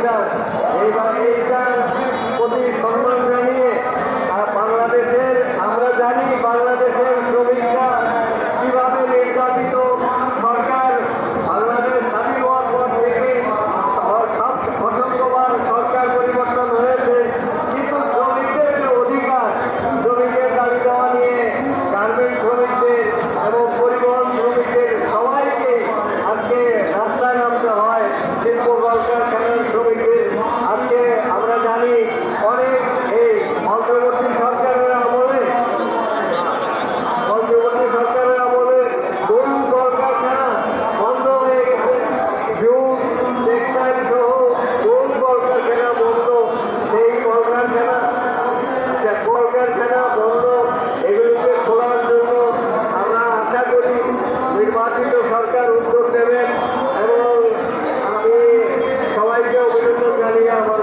এইটার প্রতি সম্মান জানিয়ে বাংলাদেশের আমরা জানি বাংলাদেশের শ্রমিকরা কীভাবে নির্যাতিত। সরকার বাংলাদেশ স্বাধীন হওয়ার পর থেকে অসংখ্যবার সরকার পরিবর্তন হয়েছে, কিন্তু শ্রমিকদের যে অধিকার, শ্রমিকের দাবি দেওয়া নিয়ে গার্মেন্টস শ্রমিকদের এবং পরিবহন শ্রমিকদের সবাইকে আজকে রাস্তায় নামতে হয়। শিল্প কলকারখানার শ্রমিকদের আজকে আমরা জানি অনেক এই অন্তর্বর্তী সরকারের আমলে গরু কলকারখানা বন্ধ হয়ে গেছে, জুট টেক্সটাইল সহ গরু কলকারখানা বন্ধ। সেই কলকারখানা বন্ধ, এগুলিকে খোলার জন্য আমরা আশা করি নির্বাচিত সরকার উদ্যোগ নেবেন এবং আমি সবাইকে অভিনন্দন জানিয়ে আমার